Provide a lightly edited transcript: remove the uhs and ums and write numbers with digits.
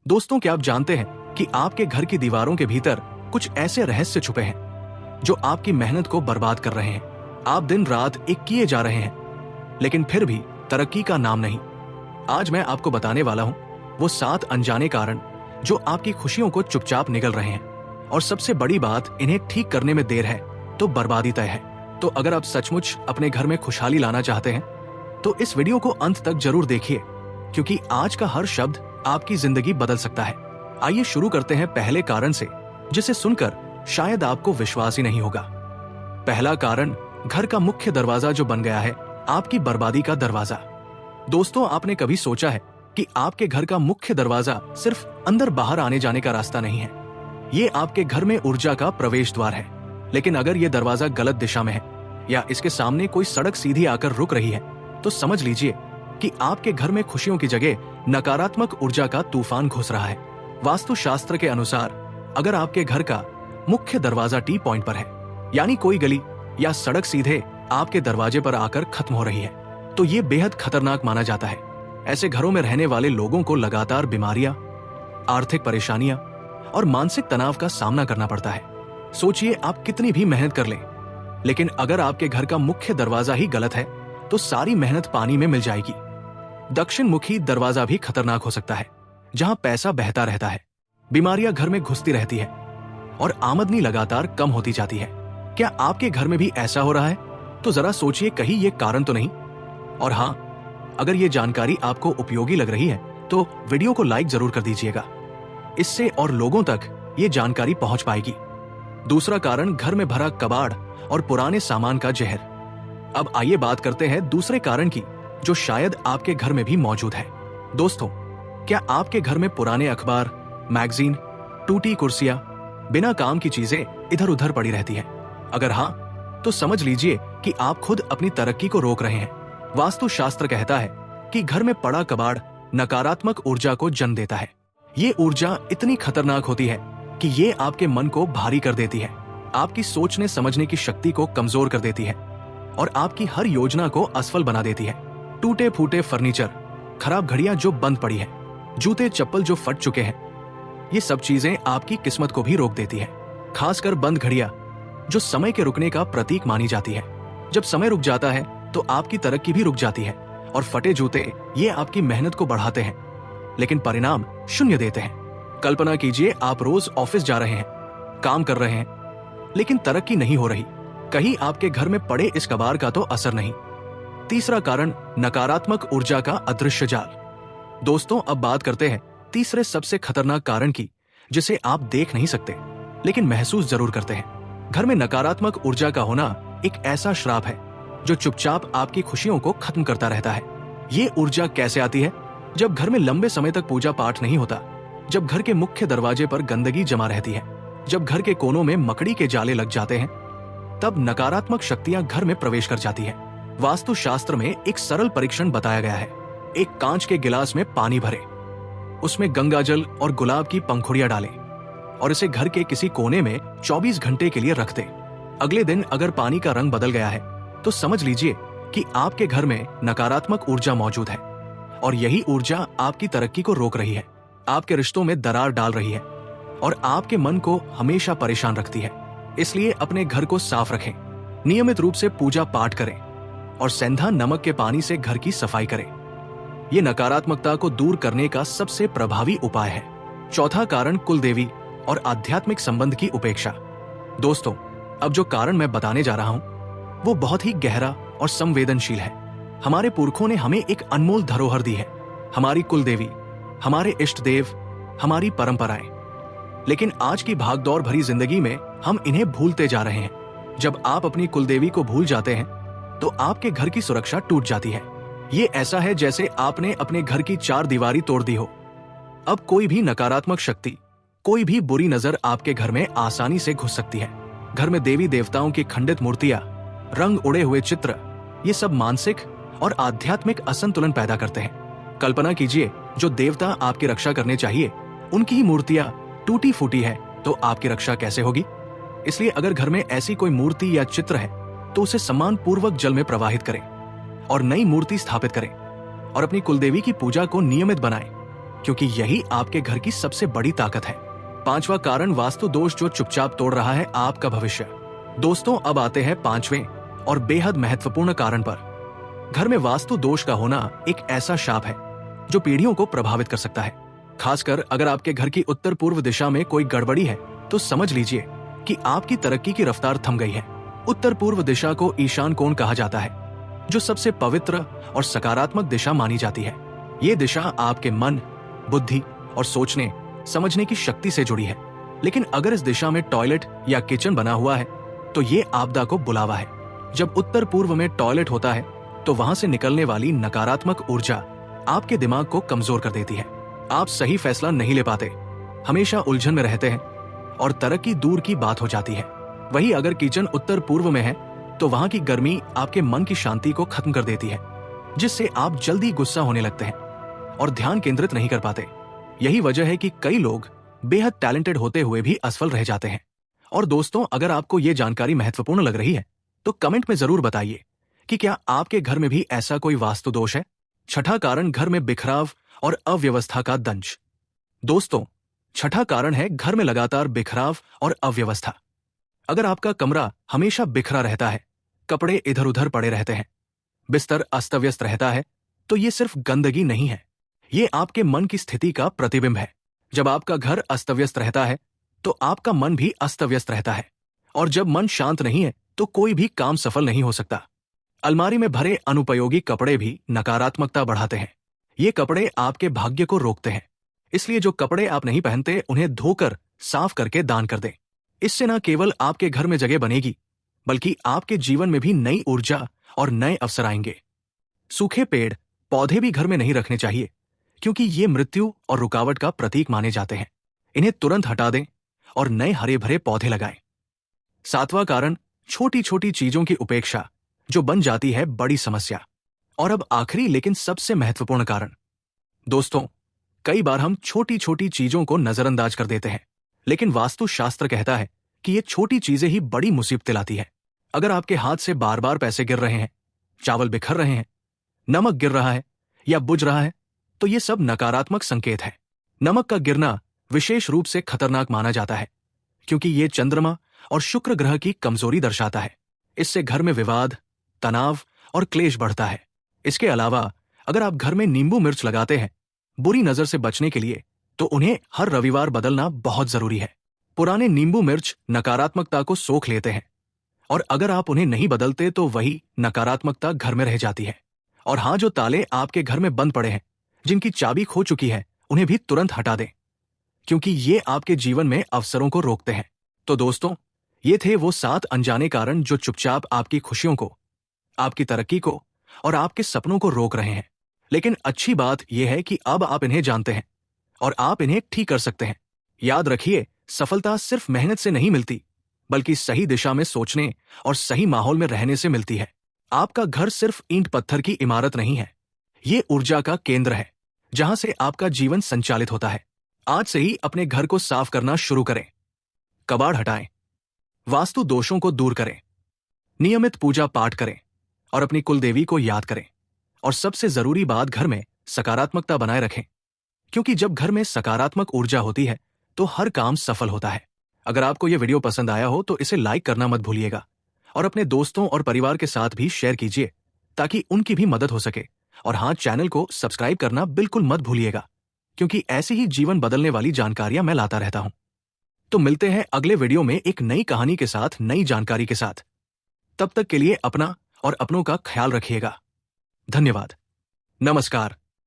दोस्तों, क्या आप जानते हैं कि आपके घर की दीवारों के भीतर कुछ ऐसे रहस्य छुपे हैं जो आपकी मेहनत को बर्बाद कर रहे हैं। आप दिन रात एक किए जा रहे हैं, लेकिन फिर भी तरक्की का नाम नहीं। आज मैं आपको बताने वाला हूं वो 7 अनजाने कारण जो आपकी खुशियों को चुपचाप निगल रहे हैं। और सबसे बड़ी बात, इन्हें ठीक करने में देर है तो बर्बादी तय है। तो अगर आप सचमुच अपने घर में खुशहाली लाना चाहते हैं तो इस वीडियो को अंत तक जरूर देखिए, क्योंकि आज का हर शब्द आपकी जिंदगी बदल सकता है। आइए शुरू करते हैं पहले कारण से, जिसे सुनकर शायद आपको विश्वास ही नहीं होगा। पहला कारण, घर का मुख्य दरवाजा जो बन गया है आपकी बर्बादी का दरवाजा। दोस्तों, आपने कभी सोचा है कि आपके घर का मुख्य दरवाजा सिर्फ अंदर बाहर आने जाने का रास्ता नहीं है, ये आपके घर में ऊर्जा का प्रवेश द्वार है। लेकिन अगर ये दरवाजा गलत दिशा में है या इसके सामने कोई सड़क सीधी आकर रुक रही है, तो समझ लीजिए कि आपके घर में खुशियों की जगह नकारात्मक ऊर्जा का तूफान घुस रहा है। वास्तुशास्त्र के अनुसार अगर आपके घर का मुख्य दरवाजा टी पॉइंट पर है, यानी कोई गली या सड़क सीधे आपके दरवाजे पर आकर खत्म हो रही है, तो ये बेहद खतरनाक माना जाता है। ऐसे घरों में रहने वाले लोगों को लगातार बीमारियां, आर्थिक परेशानियां और मानसिक तनाव का सामना करना पड़ता है। सोचिए, आप कितनी भी मेहनत कर लें, लेकिन अगर आपके घर का मुख्य दरवाजा ही गलत है तो सारी मेहनत पानी में मिल जाएगी। दक्षिण मुखी दरवाजा भी खतरनाक हो सकता है, जहां पैसा बहता रहता है, बीमारियां घर में घुसती रहती है और आमदनी लगातार कम होती जाती है। क्या आपके घर में भी ऐसा हो रहा है? तो जरा सोचिए, कहीं ये कारण तो नहीं। और हाँ, अगर ये जानकारी आपको उपयोगी लग रही है तो वीडियो को लाइक जरूर कर दीजिएगा, इससे और लोगों तक ये जानकारी पहुंच पाएगी। दूसरा कारण, घर में भरा कबाड़ और पुराने सामान का जहर। अब आइए बात करते हैं दूसरे कारण की, जो शायद आपके घर में भी मौजूद है। दोस्तों, क्या आपके घर में पुराने अखबार, मैगजीन, टूटी कुर्सियां, बिना काम की चीजें इधर उधर पड़ी रहती हैं? अगर हाँ, तो समझ लीजिए कि आप खुद अपनी तरक्की को रोक रहे हैं। वास्तुशास्त्र कहता है कि घर में पड़ा कबाड़ नकारात्मक ऊर्जा को जन्म देता है। ये ऊर्जा इतनी खतरनाक होती है कि ये आपके मन को भारी कर देती है, आपकी सोचने समझने की शक्ति को कमजोर कर देती है और आपकी हर योजना को असफल बना देती है। टूटे फूटे फर्नीचर, खराब घड़ियां जो बंद पड़ी है, जूते चप्पल जो फट चुके हैं, ये सब चीजें आपकी किस्मत को भी रोक देती है। खासकर बंद घड़ियां, जो समय के रुकने का प्रतीक मानी जाती है। जब समय रुक जाता है तो आपकी तरक्की भी रुक जाती है। और फटे जूते, ये आपकी मेहनत को बढ़ाते हैं लेकिन परिणाम शून्य देते हैं। कल्पना कीजिए, आप रोज ऑफिस जा रहे हैं, काम कर रहे हैं, लेकिन तरक्की नहीं हो रही। कहीं आपके घर में पड़े इस कबाड़ का तो असर नहीं। तीसरा कारण, नकारात्मक ऊर्जा का अदृश्य जाल। दोस्तों, अब बात करते हैं तीसरे सबसे खतरनाक कारण की, जिसे आप देख नहीं सकते लेकिन महसूस जरूर करते हैं। घर में नकारात्मक ऊर्जा का होना एक ऐसा श्राप है जो चुपचाप आपकी खुशियों को खत्म करता रहता है। ये ऊर्जा कैसे आती है? जब घर में लंबे समय तक पूजा पाठ नहीं होता, जब घर के मुख्य दरवाजे पर गंदगी जमा रहती है, जब घर के कोनों में मकड़ी के जाले लग जाते हैं, तब नकारात्मक शक्तियां घर में प्रवेश कर जाती है। वास्तुशास्त्र में एक सरल परीक्षण बताया गया है। एक कांच के गिलास में पानी भरे, उसमें गंगा जल और गुलाब की पंखुड़ियां डालें और इसे घर के किसी कोने में 24 घंटे के लिए रख दें। अगले दिन अगर पानी का रंग बदल गया है तो समझ लीजिए कि आपके घर में नकारात्मक ऊर्जा मौजूद है और यही ऊर्जा आपकी तरक्की को रोक रही है, आपके रिश्तों में दरार डाल रही है और आपके मन को हमेशा परेशान रखती है। इसलिए अपने घर को साफ रखें, नियमित रूप से पूजा पाठ करें और सेंधा नमक के पानी से घर की सफाई करें। ये नकारात्मकता को दूर करने का सबसे प्रभावी उपाय है। चौथा कारण, कुलदेवी और आध्यात्मिक संबंध की उपेक्षा। दोस्तों, अब जो कारण मैं बताने जा रहा हूं वो बहुत ही गहरा और संवेदनशील है। हमारे पुरखों ने हमें एक अनमोल धरोहर दी है, हमारी कुलदेवी, हमारे इष्ट देव, हमारी परंपराएं। लेकिन आज की भागदौड़ भरी जिंदगी में हम इन्हें भूलते जा रहे हैं। जब आप अपनी कुलदेवी को भूल जाते हैं तो आपके घर की सुरक्षा टूट जाती है। ये ऐसा है जैसे आपने अपने घर की 4 दीवारी तोड़ दी हो। अब कोई भी नकारात्मक शक्ति, कोई भी बुरी नजर आपके घर में आसानी से घुस सकती है। घर में देवी देवताओं की खंडित मूर्तियां, रंग उड़े हुए चित्र, ये सब मानसिक और आध्यात्मिक असंतुलन पैदा करते हैं। कल्पना कीजिए, जो देवता आपकी रक्षा करने चाहिए, उनकी ही मूर्तियां टूटी फूटी है तो आपकी रक्षा कैसे होगी? इसलिए अगर घर में ऐसी कोई मूर्ति या चित्र है तो उसे सम्मान पूर्वक जल में प्रवाहित करें और नई मूर्ति स्थापित करें और अपनी कुलदेवी की पूजा को नियमित बनाएं। क्योंकि यही आपके घर की सबसे बड़ी ताकत है। पांचवा कारण वास्तु दोष जो चुपचाप तोड़ रहा है आपका भविष्य। दोस्तों, अब आते हैं पांचवें और बेहद महत्वपूर्ण कारण पर। घर में वास्तु दोष का होना एक ऐसा शाप है जो पीढ़ियों को प्रभावित कर सकता है। खासकर अगर आपके घर की उत्तर पूर्व दिशा में कोई गड़बड़ी है तो समझ लीजिए कि आपकी तरक्की की रफ्तार थम गई है। उत्तर पूर्व दिशा को ईशान कोण कहा जाता है, जो सबसे पवित्र और सकारात्मक दिशा मानी जाती है। ये दिशा आपके मन, बुद्धि और सोचने समझने की शक्ति से जुड़ी है। लेकिन अगर इस दिशा में टॉयलेट या किचन बना हुआ है तो ये आपदा को बुलावा है। जब उत्तर पूर्व में टॉयलेट होता है तो वहां से निकलने वाली नकारात्मक ऊर्जा आपके दिमाग को कमजोर कर देती है। आप सही फैसला नहीं ले पाते, हमेशा उलझन में रहते हैं और तरक्की दूर की बात हो जाती है। वहीं अगर किचन उत्तर पूर्व में है तो वहां की गर्मी आपके मन की शांति को खत्म कर देती है, जिससे आप जल्दी गुस्सा होने लगते हैं और ध्यान केंद्रित नहीं कर पाते। यही वजह है कि कई लोग बेहद टैलेंटेड होते हुए भी असफल रह जाते हैं। और दोस्तों, अगर आपको ये जानकारी महत्वपूर्ण लग रही है तो कमेंट में जरूर बताइए कि क्या आपके घर में भी ऐसा कोई वास्तु दोष है। छठा कारण, घर में बिखराव और अव्यवस्था का दंश। दोस्तों, छठा कारण है घर में लगातार बिखराव और अव्यवस्था। अगर आपका कमरा हमेशा बिखरा रहता है, कपड़े इधर उधर पड़े रहते हैं, बिस्तर अस्त व्यस्त रहता है, तो ये सिर्फ गंदगी नहीं है, ये आपके मन की स्थिति का प्रतिबिंब है। जब आपका घर अस्त व्यस्त रहता है तो आपका मन भी अस्त व्यस्त रहता है, और जब मन शांत नहीं है तो कोई भी काम सफल नहीं हो सकता। अलमारी में भरे अनुपयोगी कपड़े भी नकारात्मकता बढ़ाते हैं। ये कपड़े आपके भाग्य को रोकते हैं, इसलिए जो कपड़े आप नहीं पहनते उन्हें धोकर साफ करके दान कर दें। इससे न केवल आपके घर में जगह बनेगी, बल्कि आपके जीवन में भी नई ऊर्जा और नए अवसर आएंगे। सूखे पेड़ पौधे भी घर में नहीं रखने चाहिए, क्योंकि ये मृत्यु और रुकावट का प्रतीक माने जाते हैं। इन्हें तुरंत हटा दें और नए हरे भरे पौधे लगाएं। सातवां कारण, छोटी छोटी चीजों की उपेक्षा जो बन जाती है बड़ी समस्या। और अब आखिरी लेकिन सबसे महत्वपूर्ण कारण। दोस्तों, कई बार हम छोटी छोटी चीजों को नजरअंदाज कर देते हैं, लेकिन वास्तुशास्त्र कहता है कि ये छोटी चीजें ही बड़ी मुसीबतें लाती है। अगर आपके हाथ से बार बार पैसे गिर रहे हैं, चावल बिखर रहे हैं, नमक गिर रहा है या बुझ रहा है, तो ये सब नकारात्मक संकेत है। नमक का गिरना विशेष रूप से खतरनाक माना जाता है, क्योंकि ये चंद्रमा और शुक्र ग्रह की कमजोरी दर्शाता है। इससे घर में विवाद, तनाव और क्लेश बढ़ता है। इसके अलावा अगर आप घर में नींबू मिर्च लगाते हैं बुरी नजर से बचने के लिए, तो उन्हें हर रविवार बदलना बहुत जरूरी है। पुराने नींबू मिर्च नकारात्मकता को सोख लेते हैं, और अगर आप उन्हें नहीं बदलते तो वही नकारात्मकता घर में रह जाती है। और हाँ, जो ताले आपके घर में बंद पड़े हैं, जिनकी चाबी खो चुकी है, उन्हें भी तुरंत हटा दें, क्योंकि ये आपके जीवन में अवसरों को रोकते हैं। तो दोस्तों, ये थे वो 7 अनजाने कारण जो चुपचाप आपकी खुशियों को, आपकी तरक्की को और आपके सपनों को रोक रहे हैं। लेकिन अच्छी बात यह है कि अब आप इन्हें जानते हैं और आप इन्हें ठीक कर सकते हैं। याद रखिए, सफलता सिर्फ मेहनत से नहीं मिलती, बल्कि सही दिशा में सोचने और सही माहौल में रहने से मिलती है। आपका घर सिर्फ ईंट पत्थर की इमारत नहीं है, ये ऊर्जा का केंद्र है, जहां से आपका जीवन संचालित होता है। आज से ही अपने घर को साफ करना शुरू करें, कबाड़ हटाएं, वास्तु दोषों को दूर करें, नियमित पूजा पाठ करें और अपनी कुलदेवी को याद करें। और सबसे जरूरी बात, घर में सकारात्मकता बनाए रखें, क्योंकि जब घर में सकारात्मक ऊर्जा होती है तो हर काम सफल होता है। अगर आपको यह वीडियो पसंद आया हो तो इसे लाइक करना मत भूलिएगा और अपने दोस्तों और परिवार के साथ भी शेयर कीजिए, ताकि उनकी भी मदद हो सके। और हाँ, चैनल को सब्सक्राइब करना बिल्कुल मत भूलिएगा, क्योंकि ऐसी ही जीवन बदलने वाली जानकारियां मैं लाता रहता हूं। तो मिलते हैं अगले वीडियो में एक नई कहानी के साथ, नई जानकारी के साथ। तब तक के लिए अपना और अपनों का ख्याल रखिएगा। धन्यवाद। नमस्कार।